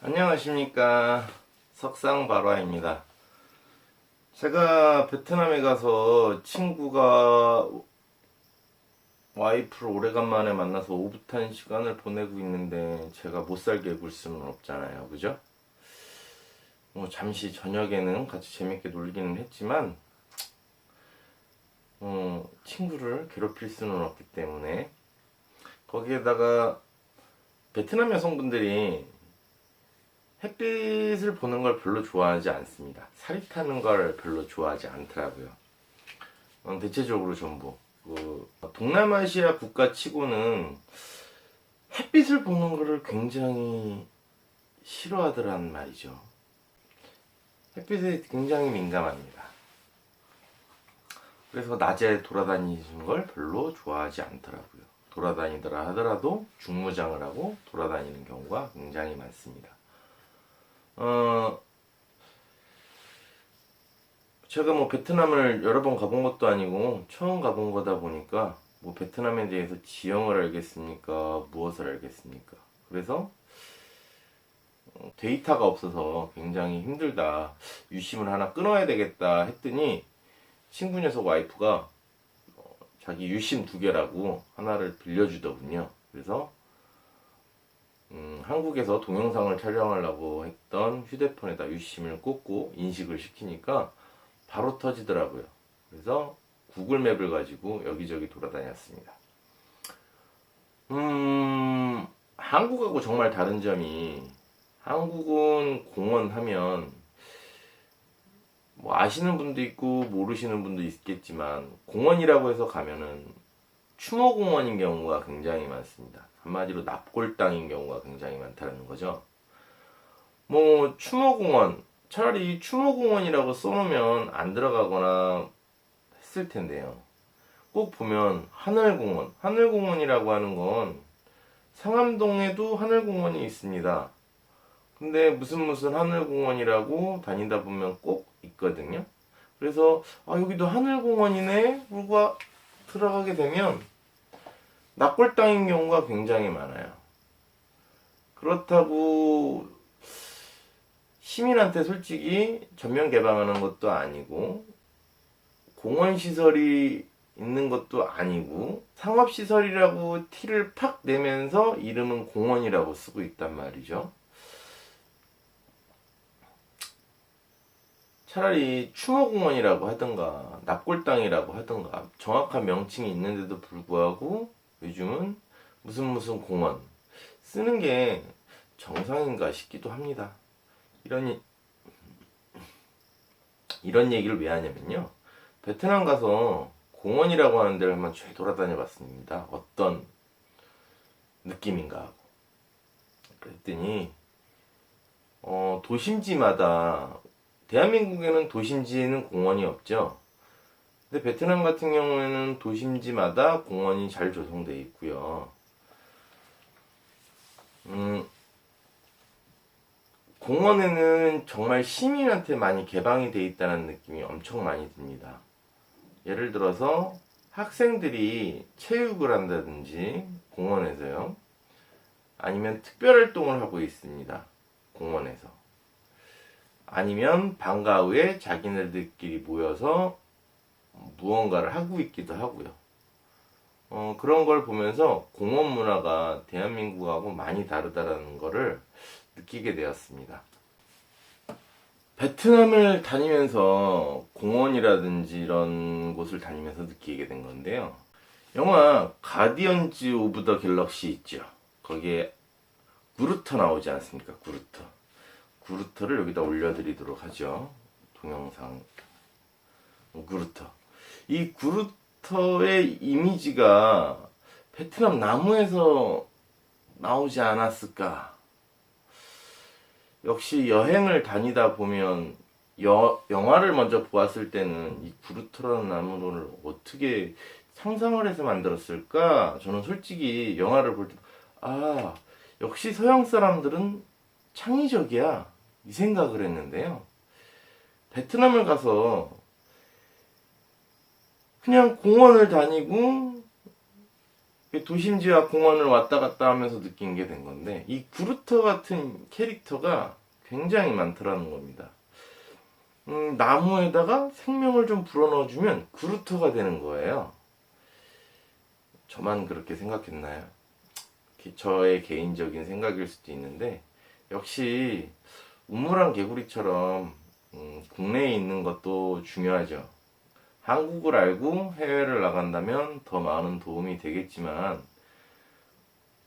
안녕하십니까, 석상바로아입니다. 제가 베트남에 가서 친구가 와이프를 오래간만에 만나서 오붓한 시간을 보내고 있는데 제가 못살게 굴 수는 없잖아요, 그죠? 뭐 잠시 저녁에는 같이 재밌게 놀기는 했지만 친구를 괴롭힐 수는 없기 때문에, 거기에다가 베트남 여성분들이 햇빛을 보는 걸 별로 좋아하지 않습니다. 살이 타는 걸 별로 좋아하지 않더라고요. 대체적으로 전부 동남아시아 국가 치고는 햇빛을 보는 것을 굉장히 싫어하더란 말이죠. 햇빛에 굉장히 민감합니다. 그래서 낮에 돌아다니는 걸 별로 좋아하지 않더라고요. 돌아다니더라 하더라도 중무장을 하고 돌아다니는 경우가 굉장히 많습니다. 제가 뭐 베트남을 여러 번 가본 것도 아니고 처음 가본 거다 보니까 뭐 베트남에 대해서 지형을 알겠습니까? 무엇을 알겠습니까? 그래서 데이터가 없어서 굉장히 힘들다. 유심을 하나 끊어야 되겠다 했더니 친구 녀석 와이프가 자기 유심 2개라고 하나를 빌려주더군요. 그래서 한국에서 동영상을 촬영하려고 했던 휴대폰에다 유심을 꽂고 인식을 시키니까 바로 터지더라고요. 그래서 구글맵을 가지고 여기저기 돌아다녔습니다. 한국하고 정말 다른 점이, 한국은 공원 하면 뭐 아시는 분도 있고 모르시는 분도 있겠지만, 공원이라고 해서 가면은 추모공원인 경우가 굉장히 많습니다. 한마디로 납골당인 경우가 굉장히 많다는 거죠. 뭐 추모공원, 차라리 추모공원이라고 써놓으면 안 들어가거나 했을 텐데요. 꼭 보면 하늘공원, 하늘공원이라고 하는 건 상암동에도 하늘공원이 있습니다. 근데 무슨 하늘공원이라고 다니다 보면 꼭 있거든요. 그래서 여기도 하늘공원이네 그러고 들어가게 되면 납골당인 경우가 굉장히 많아요. 그렇다고 시민한테 솔직히 전면 개방하는 것도 아니고 공원시설이 있는 것도 아니고 상업시설이라고 티를 팍 내면서 이름은 공원이라고 쓰고 있단 말이죠. 차라리 추모공원이라고 하든가 납골당이라고 하든가 정확한 명칭이 있는데도 불구하고 요즘은 무슨 공원 쓰는 게 정상인가 싶기도 합니다. 이런 얘기를 왜 하냐면요, 베트남 가서 공원이라고 하는 데를 한번 쭉 돌아다녀 봤습니다. 어떤 느낌인가 하고. 그랬더니 도심지마다, 대한민국에는 도심지에는 공원이 없죠. 근데 베트남 같은 경우에는 도심지마다 공원이 잘 조성되어 있고요. 공원에는 정말 시민한테 많이 개방이 되어 있다는 느낌이 엄청 많이 듭니다. 예를 들어서 학생들이 체육을 한다든지 공원에서요, 아니면 특별활동을 하고 있습니다. 공원에서. 아니면 방과 후에 자기네들끼리 모여서 무언가를 하고 있기도 하고요. 그런 걸 보면서 공원 문화가 대한민국하고 많이 다르다는 거를 느끼게 되었습니다. 베트남을 다니면서 공원이라든지 이런 곳을 다니면서 느끼게 된 건데요. 영화 가디언즈 오브 더 갤럭시 있죠. 거기에 구루터 나오지 않습니까? 구루터를 여기다 올려드리도록 하죠. 동영상. 구루터. 이 구루터의 이미지가 베트남 나무에서 나오지 않았을까? 역시 여행을 다니다 보면 영화를 먼저 보았을 때는 이 구루터라는 나무를 어떻게 상상을 해서 만들었을까? 저는 솔직히 영화를 볼 때 역시 서양 사람들은 창의적이야, 이 생각을 했는데요. 베트남을 가서 그냥 공원을 다니고 도심지와 공원을 왔다 갔다 하면서 느낀 게 된 건데, 이 구루터 같은 캐릭터가 굉장히 많더라는 겁니다. 나무에다가 생명을 좀 불어넣어주면 구루터가 되는 거예요. 저만 그렇게 생각했나요? 저의 개인적인 생각일 수도 있는데, 역시 우물안 개구리처럼 국내에 있는 것도 중요하죠. 한국을 알고 해외를 나간다면 더 많은 도움이 되겠지만,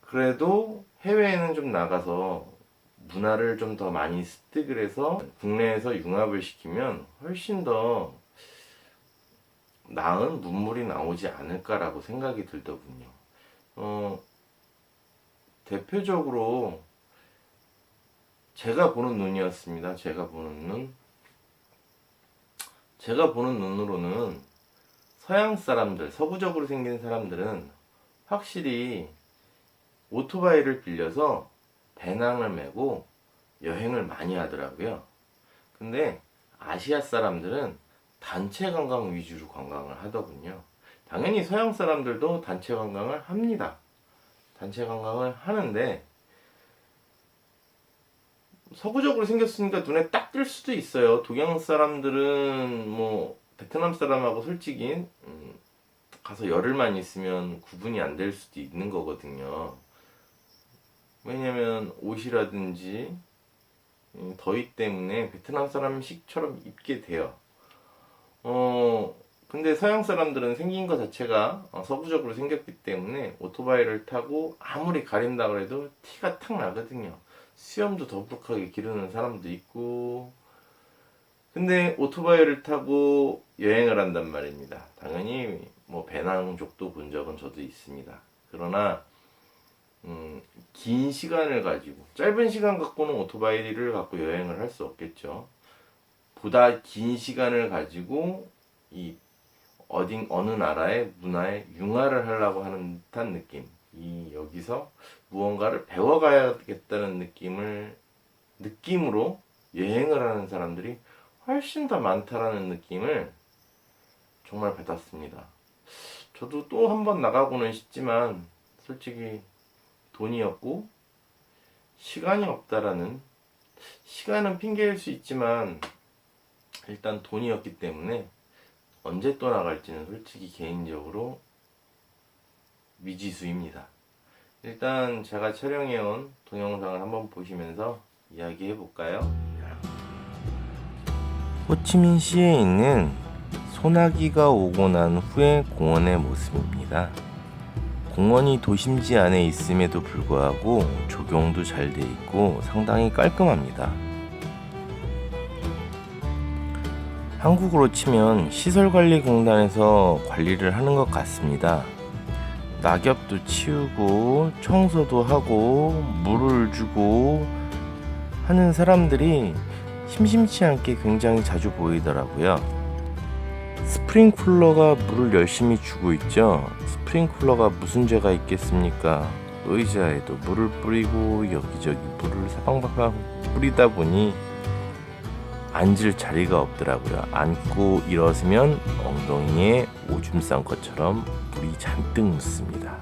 그래도 해외에는 좀 나가서 문화를 좀 더 많이 습득을 해서 국내에서 융합을 시키면 훨씬 더 나은 문물이 나오지 않을까라고 생각이 들더군요. 대표적으로 제가 보는 눈이었습니다. 제가 보는 눈으로는 서양 사람들, 서구적으로 생긴 사람들은 확실히 오토바이를 빌려서 배낭을 메고 여행을 많이 하더라고요. 근데 아시아 사람들은 단체 관광 위주로 관광을 하더군요. 당연히 서양 사람들도 단체 관광을 합니다. 단체 관광을 하는데, 서구적으로 생겼으니까 눈에 딱 띌 수도 있어요. 동양 사람들은 베트남 사람하고 솔직히 가서 열흘만 있으면 구분이 안 될 수도 있는 거거든요. 왜냐면 옷이라든지 더위 때문에 베트남 사람식처럼 입게 돼요. 근데 서양 사람들은 생긴 것 자체가 서구적으로 생겼기 때문에 오토바이를 타고 아무리 가린다 그래도 티가 탁 나거든요. 수염도 더부룩하게 기르는 사람도 있고. 근데 오토바이를 타고 여행을 한단 말입니다. 당연히 배낭족도 본 적은 저도 있습니다. 그러나 긴 시간을 가지고, 짧은 시간 갖고는 오토바이를 갖고 여행을 할 수 없겠죠. 보다 긴 시간을 가지고 어느 나라의 문화에 융화를 하려고 하는 듯한 느낌, 여기서 무언가를 배워가야겠다는 느낌으로 여행을 하는 사람들이 훨씬 더 많다라는 느낌을 정말 받았습니다. 저도 또 한 번 나가고는 싶지만, 솔직히 돈이 없고 시간이 없다라는, 시간은 핑계일 수 있지만 일단 돈이 없기 때문에 언제 또 나갈지는 솔직히 개인적으로 미지수입니다. 일단 제가 촬영해온 동영상을 한번 보시면서 이야기해 볼까요? 호치민시에 있는 소나기가 오고 난 후의 공원의 모습입니다. 공원이 도심지 안에 있음에도 불구하고 조경도 잘 돼 있고 상당히 깔끔합니다. 한국으로 치면 시설관리공단에서 관리를 하는 것 같습니다. 낙엽도 치우고 청소도 하고 물을 주고 하는 사람들이 심심치 않게 굉장히 자주 보이더라고요. 스프링쿨러가 물을 열심히 주고 있죠. 스프링쿨러가 무슨 죄가 있겠습니까? 의자에도 물을 뿌리고 여기저기 물을 사방방방 뿌리다 보니 앉을 자리가 없더라고요. 앉고 일어서면 엉덩이에 오줌 싼 것처럼 물이 잔뜩 묻습니다.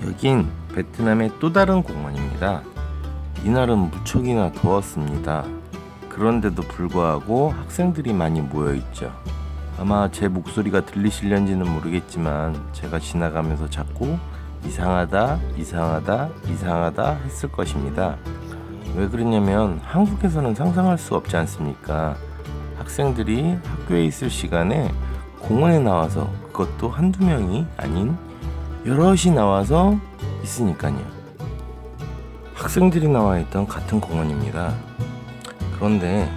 여긴 베트남의 또 다른 공원입니다. 이날은 무척이나 더웠습니다. 그런데도 불구하고 학생들이 많이 모여있죠. 아마 제 목소리가 들리실런지는 모르겠지만 제가 지나가면서 자꾸 이상하다 했을 것입니다. 왜 그러냐면 한국에서는 상상할 수 없지 않습니까? 학생들이 학교에 있을 시간에 공원에 나와서, 그것도 한두 명이 아닌 여럿이 나와서 있으니까요. 학생들이 나와 있던 같은 공원입니다. 그런데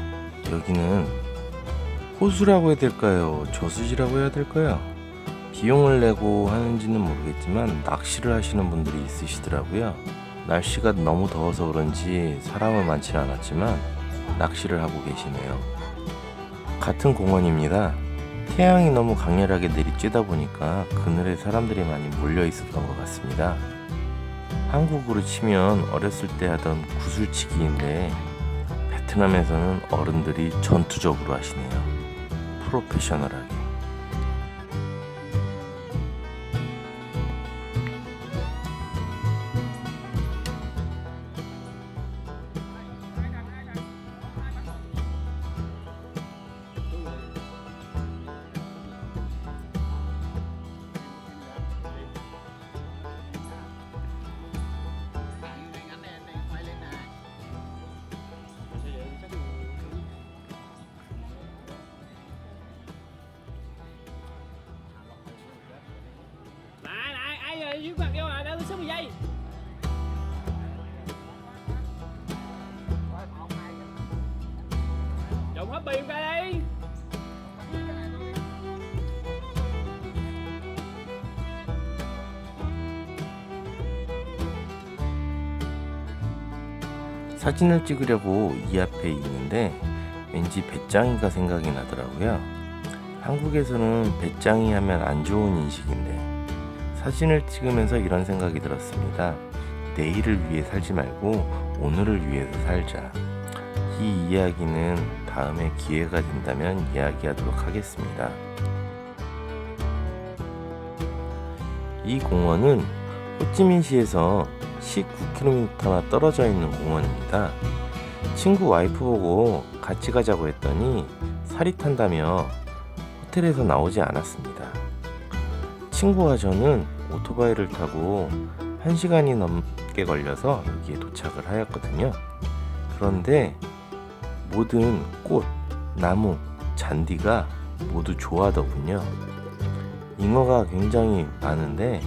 여기는 호수라고 해야 될까요? 저수지라고 해야 될까요? 비용을 내고 하는지는 모르겠지만 낚시를 하시는 분들이 있으시더라고요. 날씨가 너무 더워서 그런지 사람은 많지 않았지만 낚시를 하고 계시네요. 같은 공원입니다. 태양이 너무 강렬하게 내리쬐다 보니까 그늘에 사람들이 많이 몰려 있었던 것 같습니다. 한국으로 치면 어렸을 때 하던 구슬치기인데 베트남에서는 어른들이 전투적으로 하시네요. 프로페셔널하게. dưới quạt vô à, đã số 10 giây. Trộn hết biên ra đi. 사진을 찍으려고 이 앞에 있는데 왠지 배짱이가 생각이 나더라고요. 한국에서는 배짱이 하면 안 좋은 인식인데 사진을 찍으면서 이런 생각이 들었습니다. 내일을 위해 살지 말고 오늘을 위해서 살자. 이 이야기는 다음에 기회가 된다면 이야기하도록 하겠습니다. 이 공원은 호찌민시에서 19km나 떨어져 있는 공원입니다. 친구 와이프 보고 같이 가자고 했더니 살이 탄다며 호텔에서 나오지 않았습니다. 친구와 저는 오토바이를 타고 1시간이 넘게 걸려서 여기에 도착을 하였거든요. 그런데 모든 꽃, 나무, 잔디가 모두 좋아하더군요. 잉어가 굉장히 많은데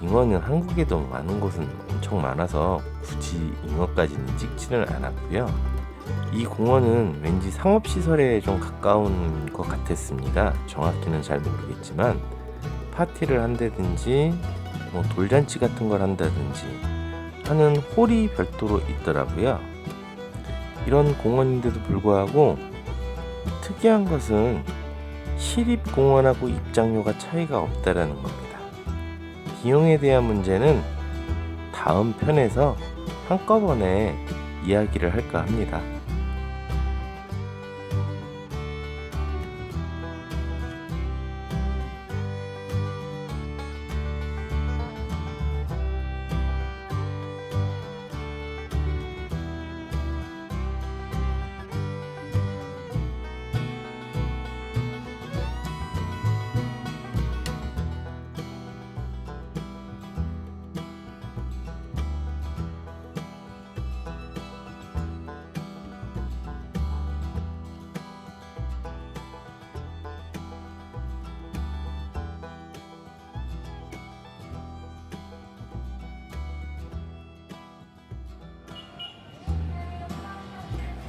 잉어는 한국에도 많은 곳은 엄청 많아서 굳이 잉어까지는 찍지는 않았고요. 이 공원은 왠지 상업시설에 좀 가까운 것 같았습니다. 정확히는 잘 모르겠지만 파티를 한다든지 뭐 돌잔치 같은 걸 한다든지 하는 홀이 별도로 있더라고요. 이런 공원인데도 불구하고 특이한 것은 시립공원하고 입장료가 차이가 없다라는 겁니다. 비용에 대한 문제는 다음 편에서 한꺼번에 이야기를 할까 합니다.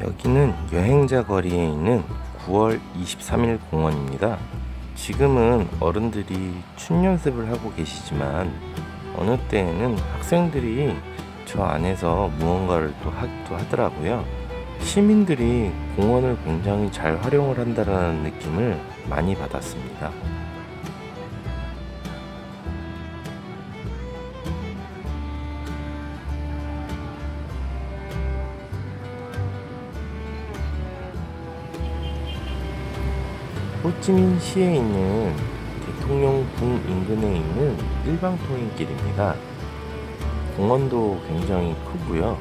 여기는 여행자 거리에 있는 9월 23일 공원입니다. 지금은 어른들이 춤 연습을 하고 계시지만 어느 때에는 학생들이 저 안에서 무언가를 또 하기도 하더라고요. 시민들이 공원을 굉장히 잘 활용을 한다는 느낌을 많이 받았습니다. 호찌민시에 있는 대통령궁 인근에 있는 일방통행길입니다. 공원도 굉장히 크고요.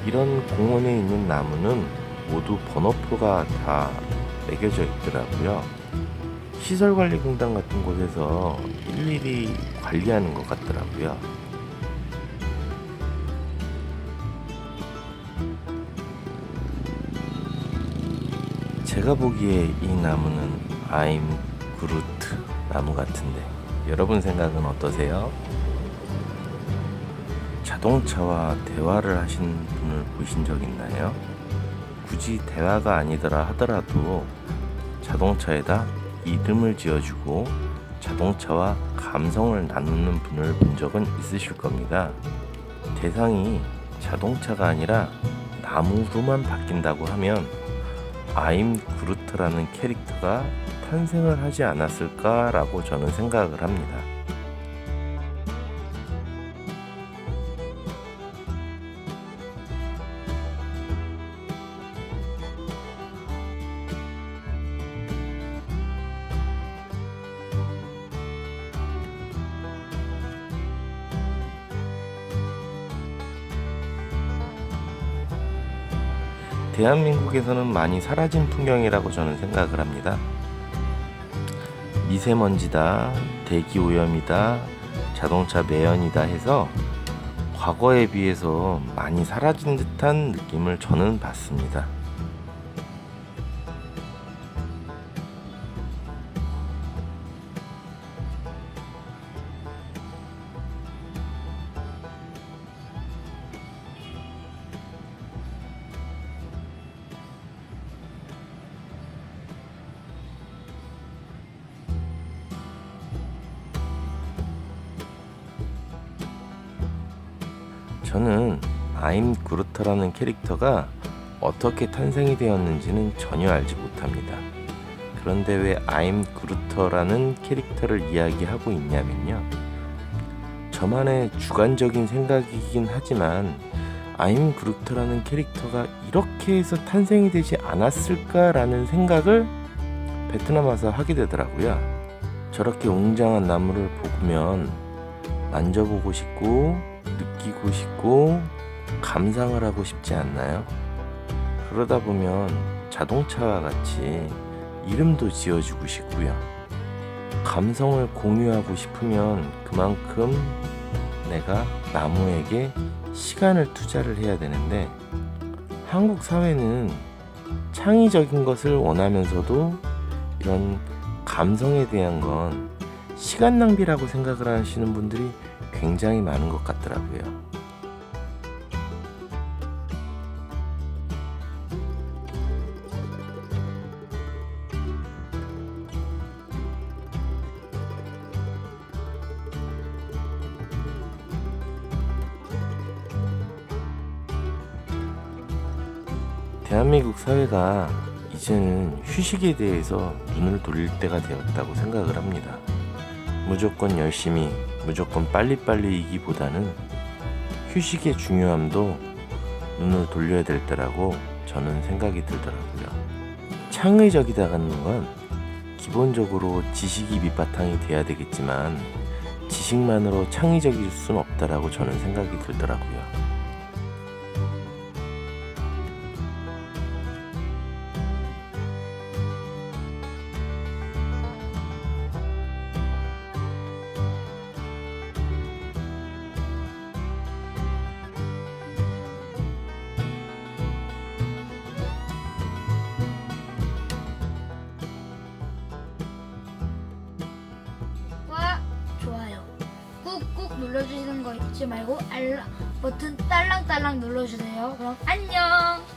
이런 공원에 있는 나무는 모두 번호표가 다 매겨져 있더라고요. 시설관리공단 같은 곳에서 일일이 관리하는 것 같더라고요. 제가 보기에 이 나무는 I'm 그루트 나무 같은데 여러분 생각은 어떠세요? 자동차와 대화를 하신 분을 보신 적 있나요? 굳이 대화가 아니더라 하더라도 자동차에다 이름을 지어주고 자동차와 감성을 나누는 분을 본 적은 있으실 겁니다. 대상이 자동차가 아니라 나무로만 바뀐다고 하면 I'm 그루트라는 캐릭터가 탄생을 하지 않았을까라고 저는 생각을 합니다. 대한민국에서는 많이 사라진 풍경이라고 저는 생각을 합니다. 미세먼지다, 대기오염이다, 자동차 매연이다 해서 과거에 비해서 많이 사라진 듯한 느낌을 저는 받습니다. 저는 아임 그루터라는 캐릭터가 어떻게 탄생이 되었는지는 전혀 알지 못합니다. 그런데 왜 아임 그루터라는 캐릭터를 이야기하고 있냐면요. 저만의 주관적인 생각이긴 하지만 아임 그루터라는 캐릭터가 이렇게 해서 탄생이 되지 않았을까라는 생각을 베트남 와서 하게 되더라고요. 저렇게 웅장한 나무를 보면 만져보고 싶고 느끼고 싶고 감상을 하고 싶지 않나요? 그러다 보면 자동차와 같이 이름도 지어주고 싶고요. 감성을 공유하고 싶으면 그만큼 내가 나무에게 시간을 투자를 해야 되는데 한국 사회는 창의적인 것을 원하면서도 이런 감성에 대한 건 시간 낭비라고 생각을 하시는 분들이 굉장히 많은 것 같더라고요. 대한민국 사회가 이제는 휴식에 대해서 눈을 돌릴 때가 되었다고 생각을 합니다. 무조건 열심히, 무조건 빨리빨리이기보다는 휴식의 중요함도 눈을 돌려야 될 때라고 저는 생각이 들더라고요. 창의적이다는 건 기본적으로 지식이 밑바탕이 돼야 되겠지만 지식만으로 창의적일 수는 없다라고 저는 생각이 들더라고요. 와, 좋아요. 꾹꾹 눌러주시는 거 잊지 말고 알람 버튼 딸랑딸랑 눌러주세요. 그럼 안녕.